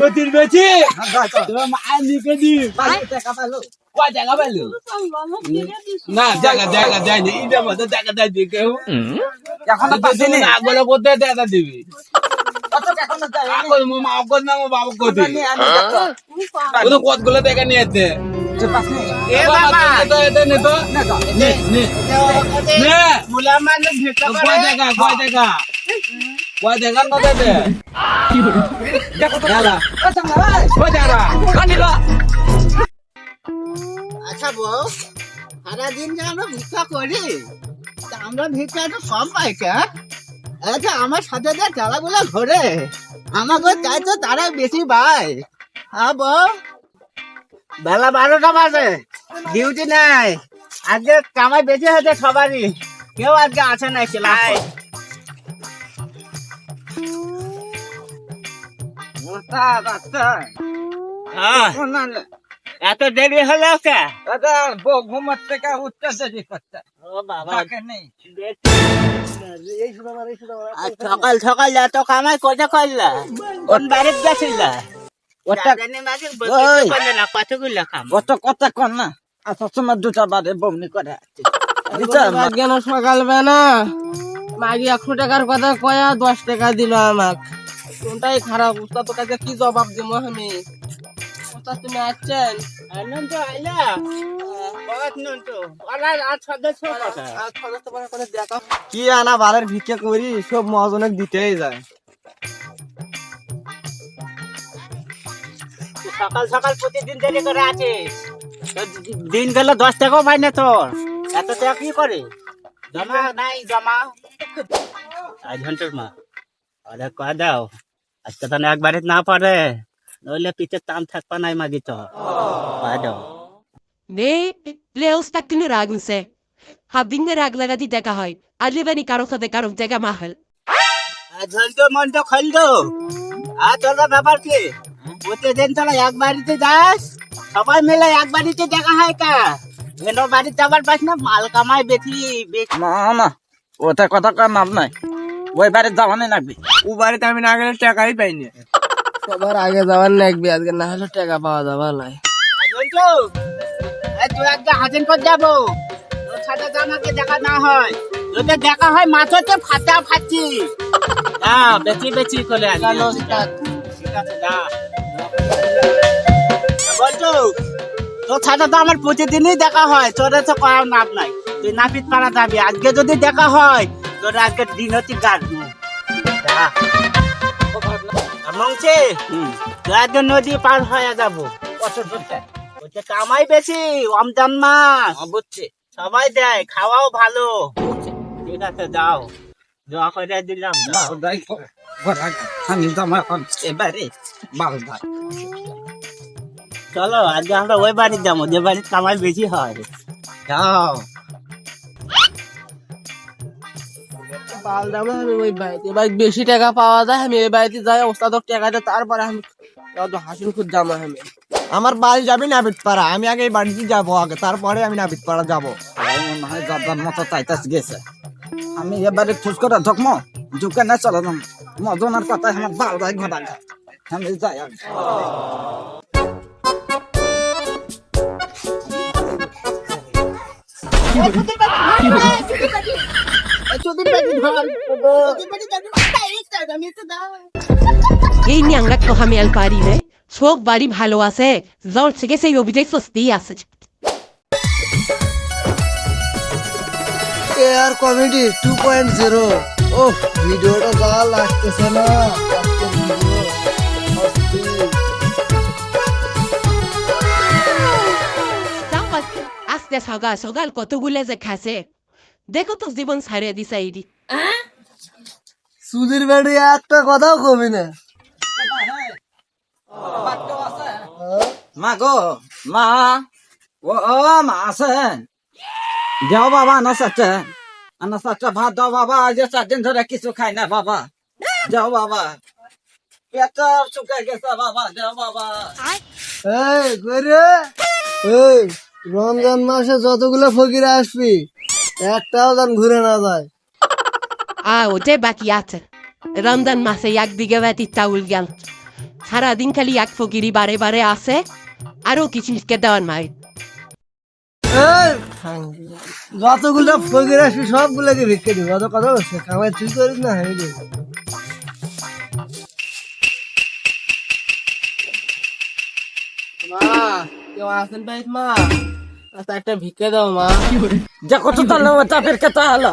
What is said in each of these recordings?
গতির বেশি তোমার মায়ের নিকে দি টাকা পালো কয় টাকা পালো না জায়গা জায়গা যায়নি ইটা মতো টাকা দেয় দি কেউ এখন পাচ্ছিনি না বলে কোথায় টাকা দিবি কত টাকা না দেয় এখন মা অকল না বাবা কোথায় ওই তো কতগুলো টাকা নিয়েছে এ বাবা তো এটা নে তো নে নে নে মুলা মানে ভিটা করে কয় টাকা কয় টাকা না দেবে কি হলো দেখো তো দাদা আচ্ছা ভাই কয় টাকা কানি গো আচ্ছা বউ সারাদিন যে আমরা ভিক্ষা করি তা আমরা ভিক্ষা একটু কম পাই কে আচ্ছা আমার সাথে যে চালাগুলো ঘোরে আমাকে চাই তো তারাই বেশি পায় হ্যাঁ বউ বেলা 12টা বাজে ডিউটি নাই আজকে কামাই বেশি হয়েছে সবারই কেউ আজকে আছে না ক্লাস এত দেরি হলো কে ঘুমার থেকে উঠতে দেরি করতে ও বাবা নেই সকাল সকাল এত কামাই কোথা করলা কোন বাড়িতে গেছিলা কতগুলো কাম কত কথা কর না আর সবসময় দুটা বাদে বমনি করে কেন সকালবেলা মাগি 100 টাকার কথা কয়া 10 টাকা দিল আমাক কোনটাই খারাপ উস্তাদ তোর কাছে কি জবাব দেবো আমি উস্তাদ তুমি আসছেন আনন্দ আইলা বহুত নন্দ ওরা আর সদস্য কথা কি আনা বালের ভিক্ষা করি সব মহাজনক দিতেই যায় সকাল সকাল প্রতিদিন দেরি করে আছিস দিন গেল 10 টাকাও পাই না তোর এত টাকা কি করে জমা নাই জমা আজ ঘন্টার মা আরে কয়া দাও আজকে তো একবারে না পারে নইলে পিঠে টান থাকবা নাই মাগি তো কয়া দাও Nee, Leos tak in ragen se. Hab dinge ragla di deka hoy. Ali veni karo sa de karo deka mahal. ঝলতো মন তো খলদো আর তোরা ব্যাপার কি প্রতিদিন তোরা এক বাড়িতে যাস সবাই মিলে এক বাড়িতে দেখা হয় কা এনো বাড়িতে যাবার পাস না মাল কামাই বেশি না না ওটা কথা কর নাম নাই ওই বাড়ি যাওয়ানি লাগবে ও বাড়িতে আমি না গেলে টাকাই পাইনি সবার আগে যাওয়ার লাগবে আজকে না হলে টাকা পাওয়া যাবে না ঝলতো তুই একটা হাজির করে যাবো তোর সাথে আমাকে দেখা না হয় যদি দেখা হয় মাছতে ফাটা ফাটি হ্যাঁ বেশি বেশি করে ঠিক আছে যা বলছো তোর সাথে তো আমার প্রতিদিনই দেখা হয় তোর তো করার নাম নাই তুই নাপিত পাড়া যাবি আজকে যদি দেখা হয় তোর আজকে দিন হচ্ছে কাটবো মংছে তুই আজকে নদী পার হয়ে যাবো কত দূরটা ওইটা কামাই বেশি রমজান মাস বুঝছি সবাই দেয় খাওয়াও ভালো ঠিক আছে যাও দোয়া করে দিলাম আমি যাবো এখন এবারে মালদায় চলো আজকে আমরা ওই বাড়ি যাবো যে বাড়ির কামাই বেশি হয় যাও পাল যাবো আমি ওই বাড়িতে এবার বেশি টাকা পাওয়া যায় আমি এই বাড়িতে যাই ওস্তাদক টাকা দেয় তারপরে আমি হাসিল খুব যাবো আমি আমার বাড়ি যাবি নাবিত পাড়া আমি আগে এই বাড়িতে যাবো আগে তারপরে আমি নাবিত পাড়া যাবো মনে হয় যাবার মতো তাইতাস গেছে আমি এবারে খোঁজ করে ধকমো ঢুকে না চলো মজনের কথা আমার বারোটায় ঘটা আমি যাই আগে এই নিয়াংরা তো আমি আল পারি রে সব বাড়ি ভালো আছে জোর থেকে সেই অভিযোগ সস্তি আছে এআর কমেডি 2.0 ওহ ভিডিওটা যা লাগতেছে না আস্তে সকাল সকাল কতগুলো যে খাসে দেখো তো জীবন ছাড়িয়ে দিছে এইদি সুধীর বাড়ি একটা কথাও কবি না মা গো মা ও মা আছেন যাও বাবা আনা সাথে ভাত দাও বাবা আজ 4 দিন ধরে কিছু খাই না বাবা যাও বাবা পেট শুকিয়ে গেছে বাবা যাও বাবা এই করে এই রমজান মাসে যতগুলো ফকির আসবি একটাও যেন ঘুরে না যায় ওটাই বাকি আছে রমজান মাসে এক বিঘা বাতি চাউল গেল সারাদিন খালি এক ফকিরি বারে বারে আসে আরো কিছু দেওয়ার মাই যতগুলো ফকির আসবি সবগুলোকে ভিক্ষে দিবি অত কথা বলছে খাবার তুই করিস না আমি দেবো মা কেউ আসেন ভাই মা আচ্ছা একটা ভিক্ষে দাও মা দেখো তো তাহলে চাপের কথা হলো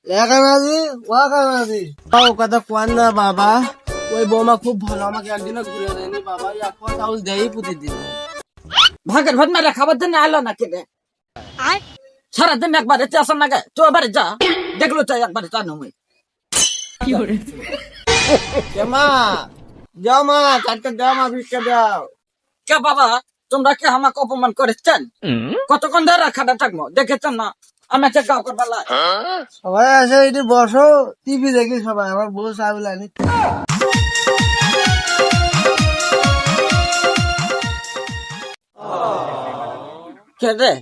একানাদি ওয়াকানাদি ও কথা কোয়ান না বাবা ওই বৌমা খুব ভালো আমাকে একদিনও ঘুরে দেয়নি বাবা এখন চাউল দেয়ই প্রতিদিন ভাগের ভাত মেরে খাবার জন্য আলো না কেটে সারাদিন একবারে চাষ না গে তো এবারে যা দেখলো চাই একবারে চা নমই মা যাও মা চারটে দাও মা ভিক্ষে দাও কে বাবা তোমরা কি আমাকে অপমান করেছেন কতক্ষণ ধরে খাটা থাকবো দেখেছেন না আমি একটা গাও করবার লাই। সবাই আসে এটি বসো টিভি দেখি সবাই আমার বউ চাউল আনি কে রে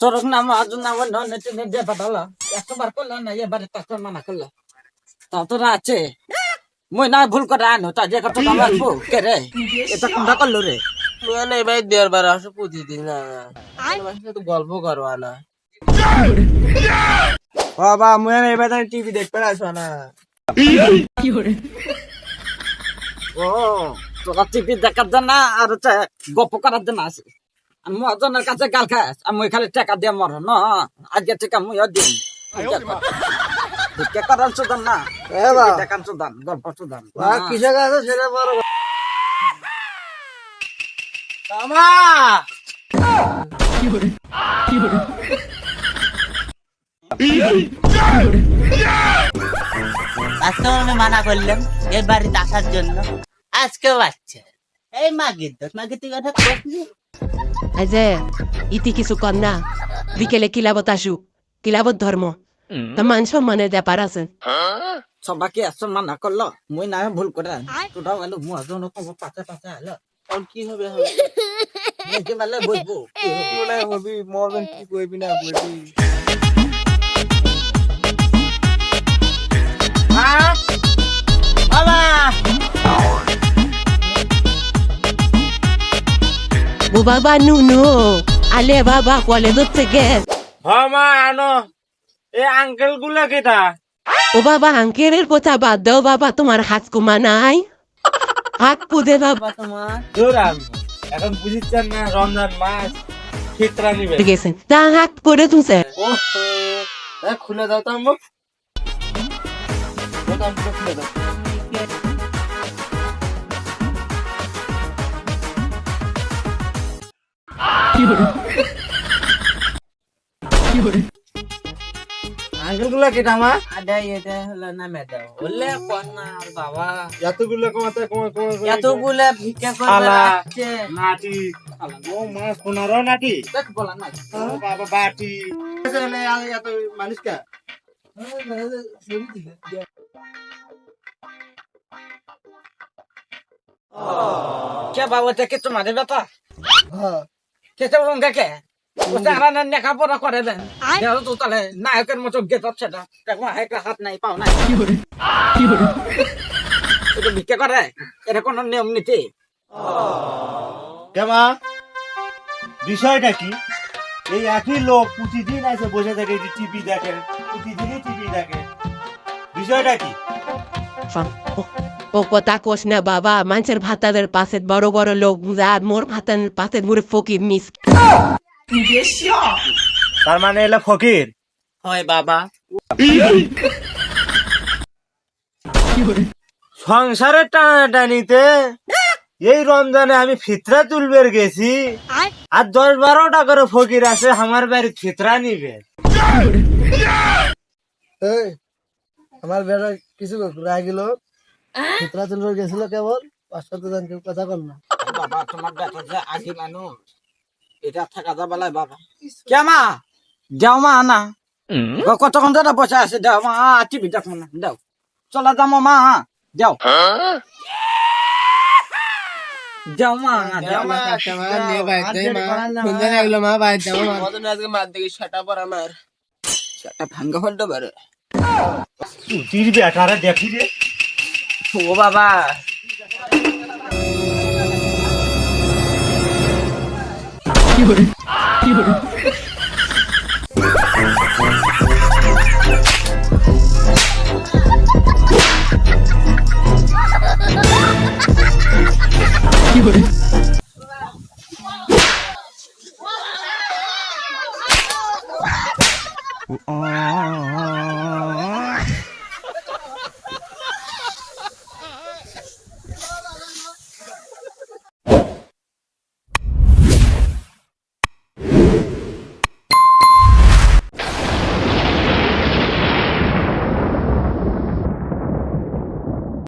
তোর নাম আজ নাম নেটে নেট দিয়ে পাঠালো একবার করলো না এবারে তাকে মানা করলো তা তোরা আছে মুই না ভুল করে আনো তা যে কত দাম আসবো কে রে এটা কোনটা করলো রে মানে এবার দেড় বার আসো প্রতিদিন না তো গল্প করবা না বাবা মুই এবার টিভি দেখতে আসো না ও তোরা টিভি দেখার জন্য আর হচ্ছে গপ করার জন্য আছে আর মজনের কাছে গাল খাস আর মুই খালি টাকা দিয়ে মর না আজকে টাকা মুই দিন কে করার সুদান না দেখান সুদান গল্প সুদান কিসে আছে সেটা বড় মামা আজকেও আমি মানা করলাম এই বাড়িতে আসার জন্য আজকেও আসছে এই মাগির দোষ মাগির তুই কথা করলি যে ইতি কিছু কর না বিকেলে কিলাবত আসুক কিলাবত ধর্ম তা মান সম্মানের ব্যাপার আছে সবাইকে এত মানা করলো মুই না ভুল করে তোরাও গেল মজন পাশে পাশে আলো কি হবে হবে নিজে মেলে বুঝবো মনে হবি মরবেন কি কইবি না কইবি ও বাবা নুনু আলে বাবা কলে ধরছে গ্যাস মা আনো এই আঙ্কেল গুলা কেটা ও বাবা আঙ্কেলের কথা বাদ দাও বাবা তোমার হাত কুমা নাই হাত পুদে বাবা তোমার জোরাম এখন বুঝিচ্ছেন না রমজান মাস ফিতরা নিবে গেছেন তা হাত করে তুলছে ওহো খুলে দাও তো মুখ খুলে দাও আঙ্কেল গুলা কেটা মা আদা এটা হলো না ম্যাডাম বললে কোন না বাবা এতগুলো কমাতে এতগুলা ভিক্ষা করে আলা। আসছে নাটি ও মাস 15 নাটি দেখ বলা নাই ও বাবা বাটি চলে এত মানুষ কা কে বাবা কে তোমাদের ব্যাপার হ্যাঁ কে বলুন কে ওরা লেখাপড়া করে দেন দেখো তো তাহলে নায়কের মতো গেট আপ সেটা দেখো একটা হাত নাই পাও নাই এটা ভিক্ষা করে এটা কোনো নিয়ম নীতি কেমা বিষয়টা কি এই একই লোক প্রতিদিন এসে বসে থাকে টিভি দেখে প্রতিদিনই টিভি দেখে বিষয়টা কি ও কথা কোস না বাবা মানুষের ভাতাদের পাশে বড় বড় লোক আর মোর ভাতানের পাশে মোরে ফকির মিস তার মানে এলা ফকির হয় বাবা সংসারের টানাটানিতে এই রমজানে আমি ফিতরা তুলবের গেছি আর 10-12টা করে ফকির আছে আমার বাড়ি ফিতরা নিবে এই আমার বেড়া কিছু রাগিল চিত্রা তুলবার গেছিল কেবল 500 জন কেউ কথা কর না বাবা তোমার বেটা যে আগে মানুষ এটা থাকা যাবে লাই বাবা কেমা দেও মা না কতক্ষণ ধরে বসে আছে দেও মা টিভি দেখো না দেও চলা যাবো মা দেও দেও মা দেও মা সেটা ভাঙ্গা হলতে পারে তুই বেটারে দেখি রে ও বাবা Oh